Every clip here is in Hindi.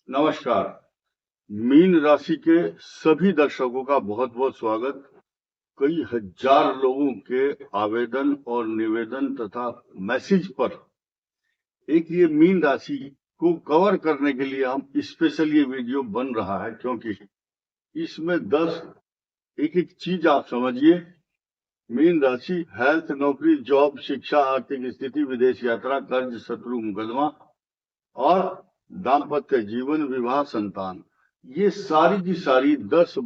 नमस्कार। मीन राशि के सभी दर्शकों का बहुत बहुत स्वागत। कई हजार लोगों के आवेदन और निवेदन तथा मैसेज पर एक ये मीन राशि को कवर करने के लिए हम स्पेशल ये वीडियो बन रहा है, क्योंकि इसमें 10 एक एक चीज आप समझिए। मीन राशि हेल्थ, नौकरी, जॉब, शिक्षा, आर्थिक स्थिति, विदेश यात्रा, कर्ज, शत्रु, मुकदमा और दाम्पत्य जीवन, विवाह, संतान। ये सारी की सारी 10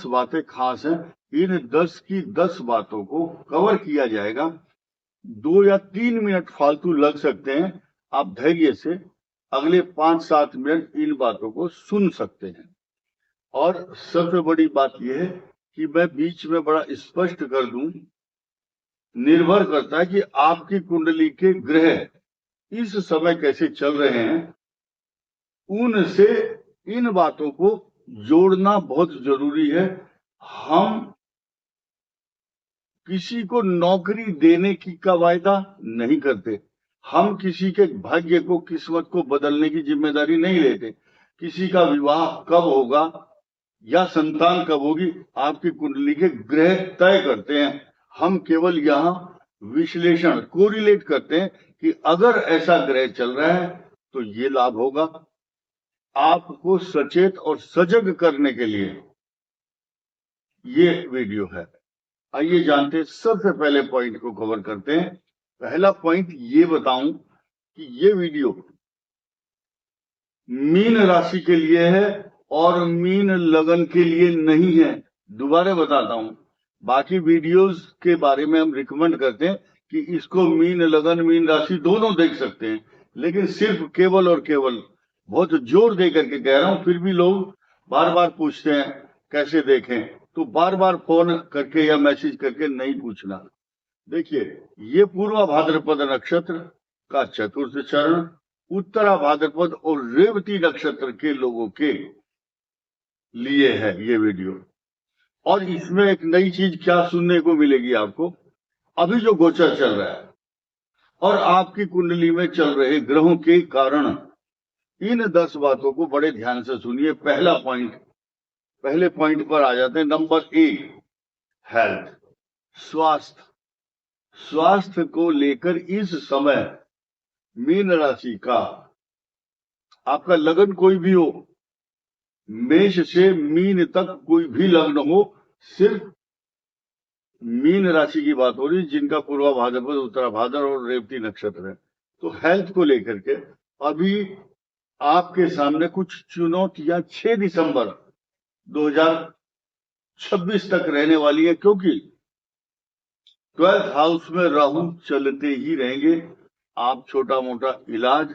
बातें खास हैं। इन 10 की 10 बातों को कवर किया जाएगा। 2 या 3 मिनट फालतू लग सकते हैं, आप धैर्य से अगले 5-7 मिनट इन बातों को सुन सकते हैं। और सबसे बड़ी बात यह है कि मैं बीच में बड़ा स्पष्ट कर दूं, निर्भर करता है कि आपकी कुंडली के ग्रह इस समय कैसे चल रहे हैं। उनसे इन बातों को जोड़ना बहुत जरूरी है। हम किसी को नौकरी देने की का वायदा नहीं करते, हम किसी के भाग्य को, किस्मत को बदलने की जिम्मेदारी नहीं लेते। किसी का विवाह कब होगा या संतान कब होगी, आपकी कुंडली के ग्रह तय करते हैं। हम केवल यहाँ विश्लेषण, कोरिलेट करते हैं कि अगर ऐसा ग्रह चल रहा है तो ये लाभ होगा। आपको सचेत और सजग करने के लिए ये वीडियो है। आइए जानते हैं, सबसे पहले पॉइंट को कवर करते हैं। पहला पॉइंट ये बताऊं कि ये वीडियो मीन राशि के लिए है और मीन लगन के लिए नहीं है। दोबारा बताता हूं, बाकी वीडियोस के बारे में हम रिकमेंड करते हैं कि इसको मीन लगन, मीन राशि दोनों देख सकते हैं, लेकिन सिर्फ केवल और केवल, बहुत जोर दे करके कह रहा हूं, फिर भी लोग बार बार पूछते हैं कैसे देखें, तो बार बार फोन करके या मैसेज करके नहीं पूछना। देखिए, ये पूर्वा भाद्रपद नक्षत्र का चतुर्थ चरण, उत्तरा भाद्रपद और रेवती नक्षत्र के लोगों के लिए है ये वीडियो। और इसमें एक नई चीज क्या सुनने को मिलेगी आपको, अभी जो गोचर चल रहा है और आपकी कुंडली में चल रहे ग्रहों के कारण, इन 10 बातों को बड़े ध्यान से सुनिए। पहले पॉइंट पर आ जाते हैं। नंबर 1, हेल्थ, स्वास्थ्य। स्वास्थ्य को लेकर इस समय मीन राशि का, आपका लगन कोई भी हो, मेष से मीन तक कोई भी लग्न हो, सिर्फ मीन राशि की बात हो रही, जिनका पूर्वा भाद्रपद, उत्तरा भाद्र और रेवती नक्षत्र है। तो हेल्थ को लेकर के अभी आपके सामने कुछ चुनौतियां 6 दिसंबर 2026 तक रहने वाली है, क्योंकि 12th हाउस में राहु चलते ही रहेंगे। आप छोटा मोटा इलाज,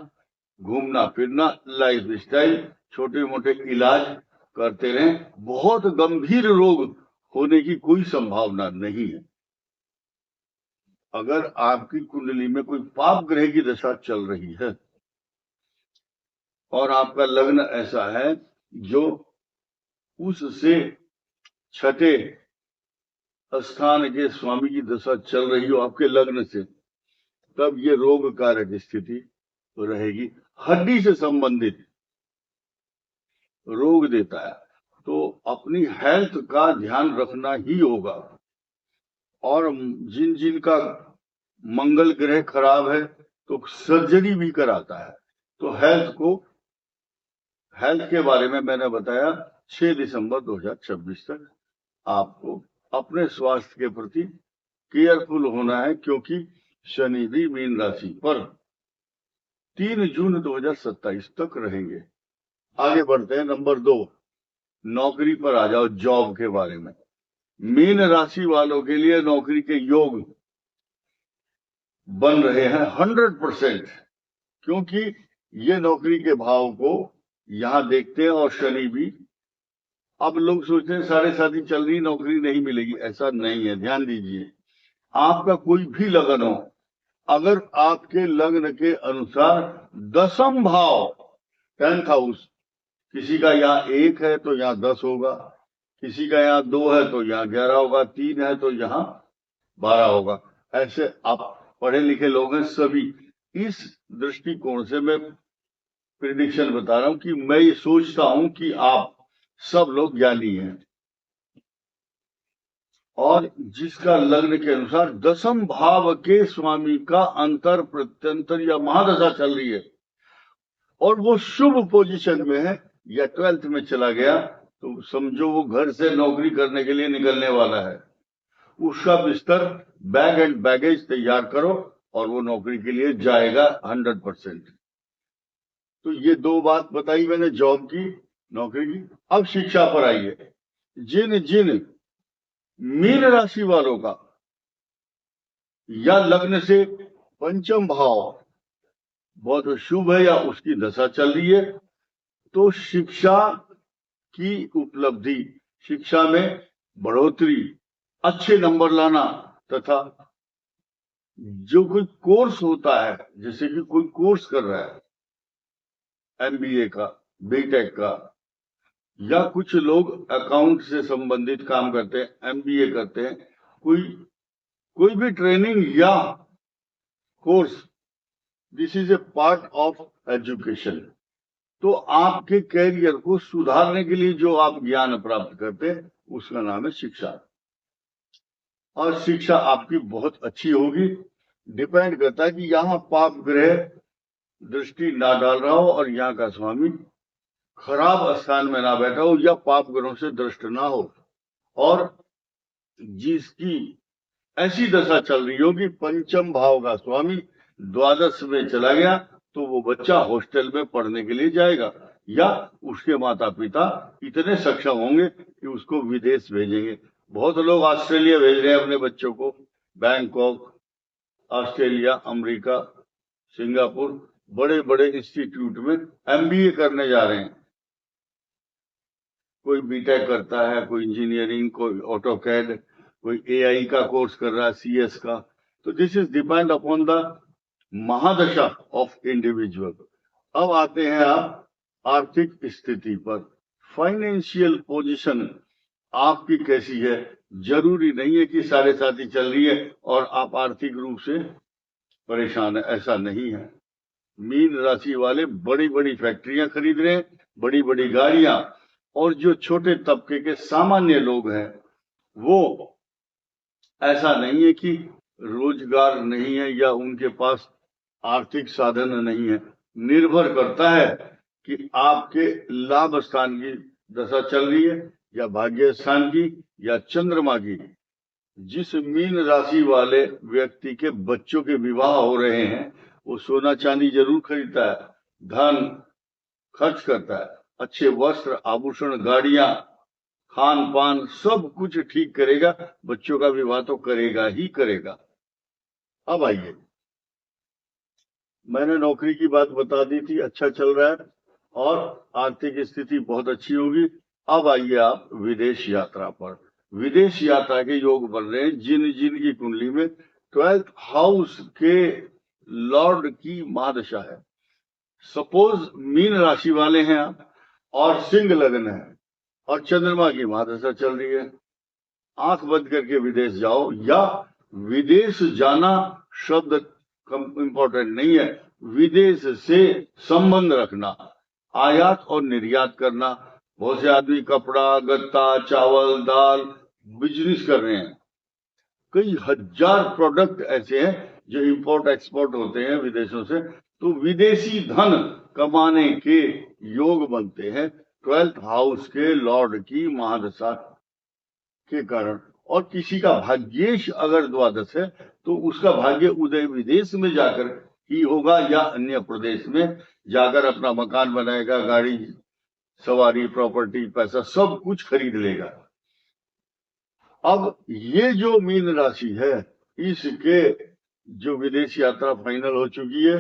घूमना फिरना, लाइफ स्टाइल, छोटे मोटे इलाज करते रहें। बहुत गंभीर रोग होने की कोई संभावना नहीं है। अगर आपकी कुंडली में कोई पाप ग्रह की दशा चल रही है और आपका लग्न ऐसा है जो उससे छठे स्थान के स्वामी की दशा चल रही हो आपके लग्न से, तब ये रोग कारक स्थिति रहेगी। हड्डी से संबंधित रोग देता है, तो अपनी हेल्थ का ध्यान रखना ही होगा। और जिन जिन का मंगल ग्रह खराब है तो सर्जरी भी कराता है। तो हेल्थ के बारे में मैंने बताया। 6 दिसंबर 2026 तक आपको अपने स्वास्थ्य के प्रति केयरफुल होना है, क्योंकि शनि भी मीन राशि पर 3 जून 2027 तक रहेंगे। आगे बढ़ते हैं। नंबर 2, नौकरी पर आ जाओ, जॉब के बारे में। मीन राशि वालों के लिए नौकरी के योग बन रहे हैं 100%, क्योंकि ये नौकरी के भाव को यहां देखते हैं और शनि भी। अब लोग सोचते हैं साढ़े साथी चल रही, नौकरी नहीं मिलेगी, ऐसा नहीं है। ध्यान दीजिए, आपका कोई भी लगन हो, अगर आपके लग्न के अनुसार 10th भाव, 10th हाउस, किसी का यहाँ 1 है तो यहाँ 10 होगा, किसी का यहाँ 2 है तो यहाँ 11 होगा, 3 है तो यहाँ 12 होगा। ऐसे आप पढ़े लिखे लोग हैं सभी। इस दृष्टिकोण से मैं प्रिडिक्शन बता रहा हूं कि मैं ये सोचता हूं कि आप सब लोग ज्ञानी हैं, और जिसका लग्न के अनुसार 10th भाव के स्वामी का अंतर प्रत्यंतर या महादशा चल रही है और वो शुभ पोजीशन में है या 12th में चला गया, तो समझो वो घर से नौकरी करने के लिए निकलने वाला है। उसका बिस्तर, बैग एंड बैगेज तैयार करो और वो नौकरी के लिए जाएगा 100%। तो ये दो बात बताई मैंने, जॉब की, नौकरी की। अब शिक्षा पर आइए। जिन जिन मीन राशि वालों का या लग्न से पंचम भाव बहुत शुभ है या उसकी दशा चल रही है, तो शिक्षा की उपलब्धि, शिक्षा में बढ़ोतरी, अच्छे नंबर लाना, तथा जो कोई कोर्स होता है, जैसे कि कोई कोर्स कर रहा है MBA का, बीटेक का, या कुछ लोग अकाउंट से संबंधित काम करते हैं, MBA करते हैं, कोई भी ट्रेनिंग या course, this is a part of education. तो आपके कैरियर को सुधारने के लिए जो आप ज्ञान प्राप्त करते हैं उसका नाम है शिक्षा। और शिक्षा आपकी बहुत अच्छी होगी। डिपेंड करता है कि यहाँ पाप ग्रह दृष्टि ना डाल रहा हो और यहाँ का स्वामी खराब स्थान में ना बैठा हो या पाप ग्रहों से दृष्ट ना हो, और जिसकी ऐसी दशा चल रही हो कि पंचम भाव का स्वामी द्वादश में चला गया, तो वो बच्चा हॉस्टल में पढ़ने के लिए जाएगा या उसके माता पिता इतने सक्षम होंगे कि उसको विदेश भेजेंगे। बहुत लोग ऑस्ट्रेलिया भेज रहे हैं अपने बच्चों को, बैंकॉक, ऑस्ट्रेलिया, अमेरिका, सिंगापुर, बड़े बड़े इंस्टीट्यूट में MBA करने जा रहे हैं। कोई बीटेक करता है, कोई इंजीनियरिंग, कोई ऑटोकैड, कोई AI का कोर्स कर रहा है, CS का। तो this is depend upon the mahadasha of individual. अब आते हैं आप आर्थिक स्थिति पर। फाइनेंशियल पोजीशन आपकी कैसी है? जरूरी नहीं है कि साढ़े साथी चल रही है और आप आर्थिक रूप से परेशान है, ऐसा नहीं है। मीन राशि वाले बड़ी बड़ी फैक्ट्रियां खरीद रहे हैं, बड़ी बड़ी गाड़ियां, और जो छोटे तबके के सामान्य लोग हैं वो, ऐसा नहीं है कि रोजगार नहीं है या उनके पास आर्थिक साधन नहीं है। निर्भर करता है कि आपके लाभ स्थान की दशा चल रही है या भाग्य स्थान की या चंद्रमा की। जिस मीन राशि वाले व्यक्ति के बच्चों के विवाह हो रहे हैं वो सोना चांदी जरूर खरीदता है, धन खर्च करता है, अच्छे वस्त्र, आभूषण, गाड़ियां, खान पान सब कुछ ठीक करेगा, बच्चों का विवाह तो करेगा ही करेगा। अब आइए, मैंने नौकरी की बात बता दी थी, अच्छा चल रहा है और आर्थिक स्थिति बहुत अच्छी होगी। अब आइए आप विदेश यात्रा पर। विदेश यात्रा के योग बन रहे हैं जिन जिन की कुंडली में 12th हाउस के लॉर्ड की महादशा है। सपोज मीन राशि वाले हैं आप और सिंह लग्न है और चंद्रमा की महादशा चल रही है, आंख बंद करके विदेश जाओ, या विदेश जाना शब्द इंपॉर्टेंट नहीं है, विदेश से संबंध रखना, आयात और निर्यात करना। बहुत से आदमी कपड़ा, गत्ता, चावल, दाल बिजनेस कर रहे हैं। कई हजार प्रोडक्ट ऐसे हैं जो इंपोर्ट एक्सपोर्ट होते हैं विदेशों से, तो विदेशी धन कमाने के योग बनते हैं 12th हाउस के लॉर्ड की महादशा के कारण। और किसी का भाग्येश अगर द्वादश है तो उसका भाग्य उदय विदेश में जाकर ही होगा या अन्य प्रदेश में जाकर अपना मकान बनाएगा, गाड़ी, सवारी, प्रॉपर्टी, पैसा सब कुछ खरीद लेगा। अब ये जो मीन राशि है इसके जो विदेश यात्रा फाइनल हो चुकी है,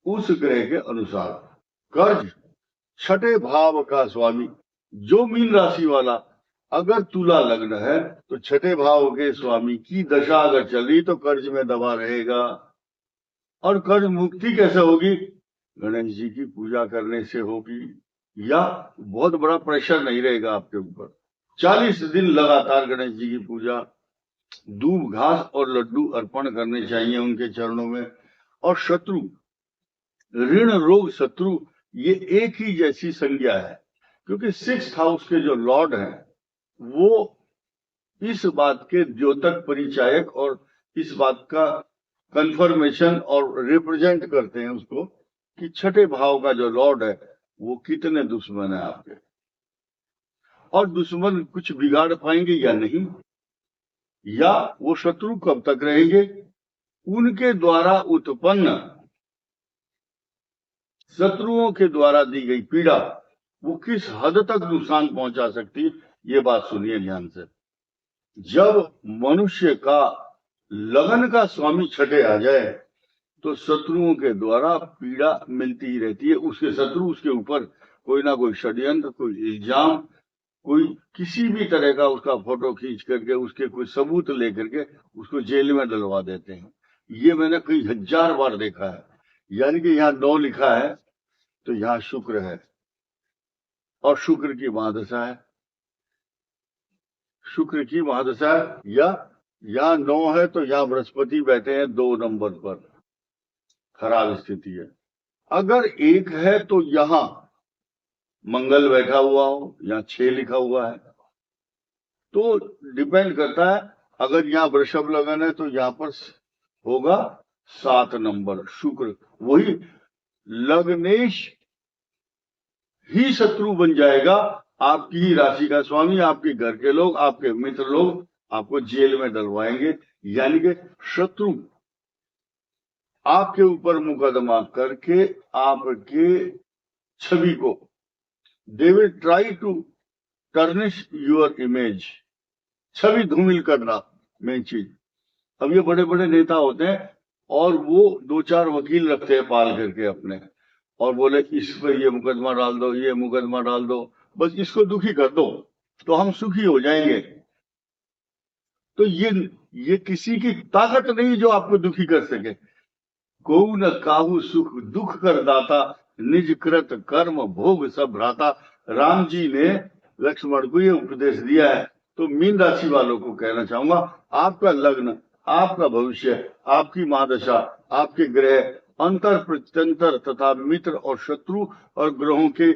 उस ग्रह के अनुसार कर्ज छठे भाव का स्वामी जो मीन राशि वाला, अगर तुला लग्न है तो छठे भाव के स्वामी की दशा अगर चल रही तो कर्ज में दबा रहेगा। और कर्ज मुक्ति कैसे होगी? गणेश जी की पूजा करने से होगी, या बहुत बड़ा प्रेशर नहीं रहेगा आपके ऊपर। 40 दिन लगातार गणेश जी की पूजा, दूब, घास और लड्डू अर्पण करने चाहिए उनके चरणों में। और शत्रु ऋण रोग शत्रु ये एक ही जैसी संज्ञा है, क्योंकि 6th हाउस के जो लॉर्ड हैं वो इस बात के द्योतक परिचायक और इस बात का कंफर्मेशन और रिप्रेजेंट करते हैं उसको कि छठे भाव का जो लॉर्ड है वो कितने दुश्मन है आपके, और दुश्मन कुछ बिगाड़ पाएंगे या नहीं, या वो शत्रु कब तक रहेंगे, उनके द्वारा उत्पन्न शत्रुओं के द्वारा दी गई पीड़ा वो किस हद तक नुकसान पहुंचा सकती है। ये बात सुनिए ध्यान से। जब मनुष्य का लगन का स्वामी छठे आ जाए तो शत्रुओं के द्वारा पीड़ा मिलती ही रहती है। उसके शत्रु उसके ऊपर कोई ना कोई षड्यंत्र, कोई इल्जाम, कोई किसी भी तरह का उसका फोटो खींच करके उसके कोई सबूत लेकर के उसको जेल में डलवा देते हैं। ये मैंने कई हजार बार देखा है। यानी कि यहाँ 9 लिखा है तो यहाँ शुक्र है और शुक्र की महादशा है, शुक्र की महादशा है, या यहाँ 9 है तो यहाँ बृहस्पति बैठे हैं 2 नंबर पर, खराब स्थिति है। अगर 1 है तो यहाँ मंगल बैठा हुआ हो, यहाँ 6 लिखा हुआ है, तो डिपेंड करता है। अगर यहाँ वृषभ लगन है तो यहाँ पर होगा 7 नंबर शुक्र, वही लग्नेश ही शत्रु बन जाएगा। आपकी ही राशि का स्वामी, आपके घर के लोग, आपके मित्र लोग आपको जेल में डलवाएंगे। यानी कि शत्रु आपके ऊपर मुकदमा करके आपके छवि को, they will try to tarnish your image, छवि धूमिल करना मेन चीज। अब ये बड़े बड़े नेता होते हैं और वो 2-4 वकील रखते हैं पाल करके अपने, और बोले इस पर ये मुकदमा डाल दो, ये मुकदमा डाल दो, बस इसको दुखी कर दो तो हम सुखी हो जाएंगे। तो ये किसी की ताकत नहीं जो आपको दुखी कर सके। को न काहू सुख दुख कर दाता, निज कृत कर्म भोग सब भ्राता। राम जी ने लक्ष्मण को ये उपदेश दिया है। तो मीन राशि वालों को कहना चाहूंगा, आपका लग्न, आपका भविष्य, आपकी महादशा, आपके ग्रह, अंतर प्रत्यंतर तथा मित्र और शत्रु और ग्रहों के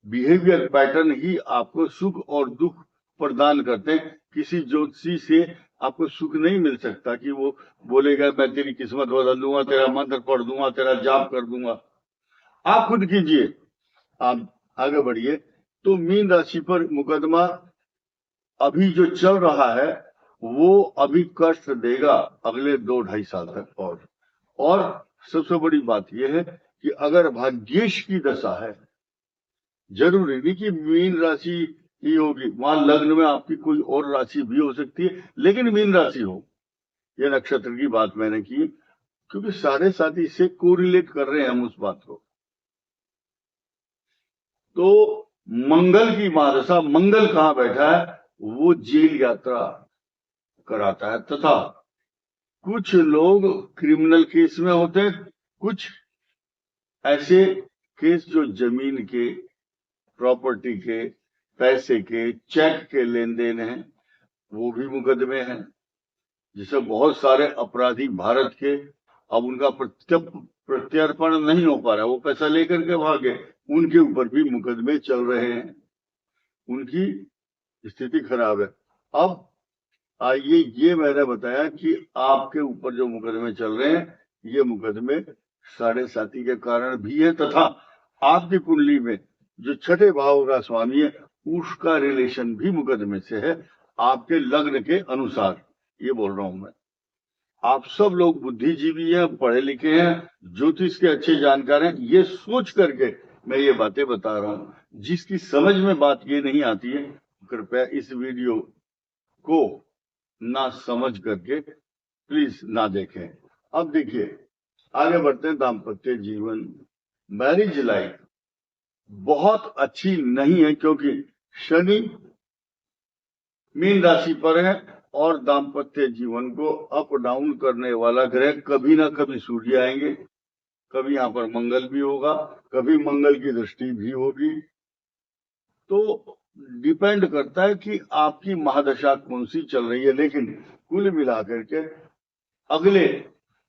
बिहेवियर पैटर्न ही आपको सुख और दुख प्रदान करते हैं। किसी ज्योतिषी से आपको सुख नहीं मिल सकता कि वो बोलेगा मैं तेरी किस्मत बदल दूंगा, तेरा मंत्र पढ़ दूंगा, तेरा जाप कर दूंगा। आप खुद कीजिए, आप आगे बढ़िए। तो मीन राशि पर मुकदमा अभी जो चल रहा है वो अभी कष्ट देगा अगले 2-2.5 साल तक। और सबसे बड़ी बात यह है कि अगर भाग्येश की दशा है, जरूरी नहीं कि मीन राशि ही होगी, वहां लग्न में आपकी कोई और राशि भी हो सकती है, लेकिन मीन राशि हो। यह नक्षत्र की बात मैंने की क्योंकि सारे साथी इससे कोरिलेट कर रहे हैं हम उस बात को। तो मंगल की महादशा, मंगल कहां बैठा है, वो जेल यात्रा कराता है, तथा कुछ लोग क्रिमिनल केस में होते हैं, कुछ ऐसे केस जो जमीन के, प्रॉपर्टी के, पैसे के, चेक के लेन देन हैं, वो भी मुकदमे हैं। जिसे बहुत सारे अपराधी भारत के अब उनका प्रत्यर्पण नहीं हो पा रहा है, वो पैसा लेकर के भागे, उनके ऊपर भी मुकदमे चल रहे हैं, उनकी स्थिति खराब है। अब आइए, ये मैंने बताया कि आपके ऊपर जो मुकदमे चल रहे हैं ये मुकदमे साढ़े साथी के कारण भी है, तथा आपकी कुंडली में जो छठे भाव का स्वामी है उसका रिलेशन भी मुकदमे से है, आपके लग्न के अनुसार। ये बोल रहा हूं मैं। आप सब लोग बुद्धिजीवी हैं, पढ़े लिखे हैं, ज्योतिष के अच्छे जानकार हैं, ये सोच करके मैं ये बातें बता रहा हूं। जिसकी समझ में बात ये नहीं आती है कृपया इस वीडियो को ना समझ करके प्लीज ना देखें। अब देखिए, आगे बढ़ते हैं। दाम्पत्य जीवन, मैरिज लाइफ बहुत अच्छी नहीं है क्योंकि शनि मीन राशि पर है और दाम्पत्य जीवन को अप डाउन करने वाला ग्रह कभी ना कभी सूर्य आएंगे, कभी यहाँ पर मंगल भी होगा, कभी मंगल की दृष्टि भी होगी। तो डिपेंड करता है कि आपकी महादशा कौन सी चल रही है। लेकिन कुल मिलाकर के अगले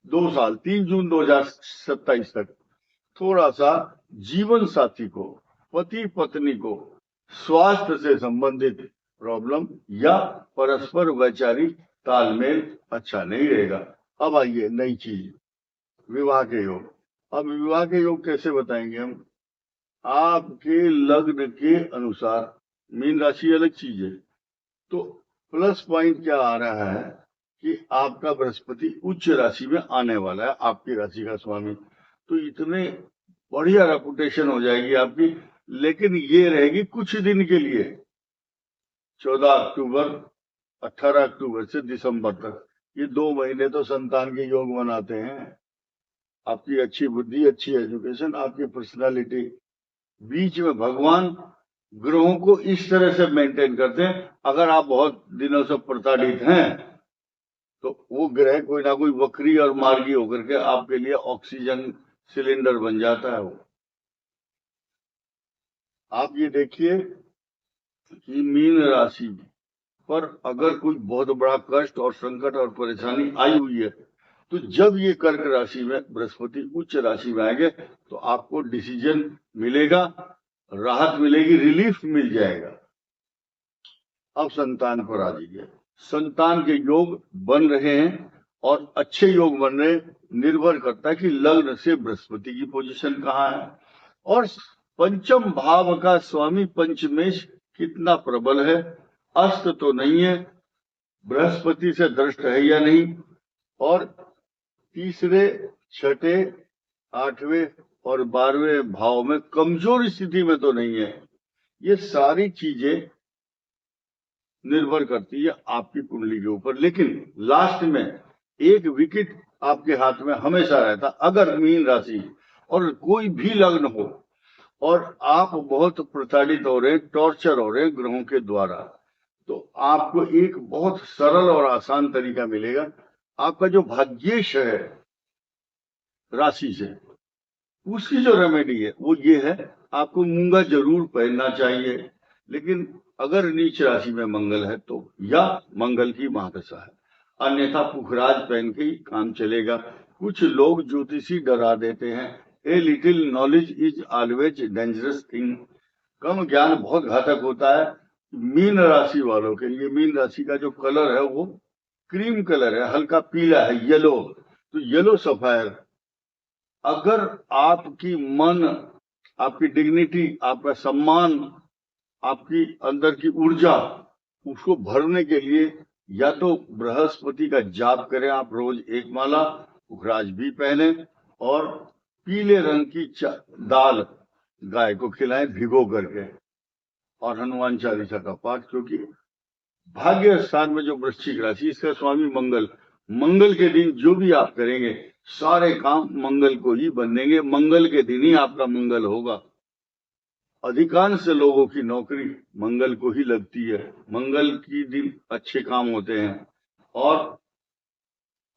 2 साल 3 जून 2027 तक थोड़ा सा जीवन साथी को, पति पत्नी को स्वास्थ्य से संबंधित प्रॉब्लम या परस्पर वैचारिक तालमेल अच्छा नहीं रहेगा। अब आइए नई चीज, विवाह के योग। अब विवाह के योग कैसे बताएंगे हम? आपके लग्न के अनुसार, मीन राशि अलग चीज है, तो प्लस पॉइंट क्या आ रहा है कि आपका बृहस्पति उच्च राशि में आने वाला है, आपकी राशि का स्वामी, तो इतने बढ़िया रेपुटेशन हो जाएगी आपकी, लेकिन ये रहेगी कुछ दिन के लिए, 14 अक्टूबर 18 अक्टूबर से दिसंबर तक। ये 2 महीने तो संतान के योग बनाते हैं। आपकी अच्छी बुद्धि, अच्छी एजुकेशन, आपकी पर्सनालिटी, बीच में भगवान ग्रहों को इस तरह से मेंटेन करते हैं। अगर आप बहुत दिनों से प्रताड़ित हैं तो वो ग्रह कोई ना कोई वक्री और मार्गी होकर के आपके लिए ऑक्सीजन सिलेंडर बन जाता है। वो आप ये देखिए कि मीन राशि पर अगर कोई बहुत बड़ा कष्ट और संकट और परेशानी आई हुई है, तो जब ये कर्क राशि में बृहस्पति उच्च राशि में आएंगे तो आपको डिसीजन मिलेगा, राहत मिलेगी, रिलीफ मिल जाएगा। अब संतान पर आ जाइए। संतान के योग बन रहे हैं और अच्छे योग बन रहे हैं, निर्भर करता है कि लग्न से बृहस्पति की पोजीशन कहाँ है और पंचम भाव का स्वामी पंचमेश कितना प्रबल है, अस्त तो नहीं है, बृहस्पति से दृष्ट है या नहीं, और तीसरे, छठे, 8वें और 12वें भाव में कमजोर स्थिति में तो नहीं है। ये सारी चीजें निर्भर करती है आपकी कुंडली के ऊपर। लेकिन लास्ट में एक विकेट आपके हाथ में हमेशा रहता। अगर मीन राशि और कोई भी लग्न हो और आप बहुत प्रताड़ित हो रहे, टॉर्चर हो रहे ग्रहों के द्वारा, तो आपको एक बहुत सरल और आसान तरीका मिलेगा। आपका जो भाग्येश है राशि से, उसकी जो रेमेडी है वो ये है, आपको मूंगा जरूर पहनना चाहिए। लेकिन अगर नीच राशि में मंगल है तो, या मंगल की महादशा है, अन्यथा पुखराज पहन के ही काम चलेगा। कुछ लोग ज्योतिषी डरा देते हैं, a little knowledge is always dangerous thing. कम ज्ञान बहुत घातक होता है। मीन राशि वालों के लिए, मीन राशि का जो कलर है वो क्रीम कलर है, हल्का पीला है, येलो, तो येलो सफायर। अगर आपकी मन, आपकी डिग्निटी, आपका सम्मान, आपकी अंदर की ऊर्जा, उसको भरने के लिए या तो बृहस्पति का जाप करें आप रोज 1 माला, पुखराज भी पहने और पीले रंग की दाल गाय को खिलाएं भिगो करके, और हनुमान चालीसा का पाठ, क्योंकि भाग्य स्थान में जो वृश्चिक राशि, इसका स्वामी मंगल, मंगल के दिन जो भी आप करेंगे सारे काम मंगल को ही बनेंगे, मंगल के दिन ही आपका मंगल होगा। अधिकांश लोगों की नौकरी मंगल को ही लगती है, मंगल की दिन अच्छे काम होते हैं, और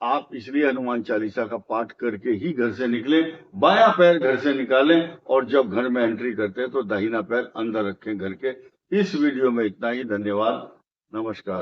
आप इसलिए हनुमान चालीसा का पाठ करके ही घर से निकलें। बायां पैर घर से निकालें और जब घर में एंट्री करते हैं तो दाहिना पैर अंदर रखें घर के। इस वीडियो में इतना ही। धन्यवाद, नमस्कार।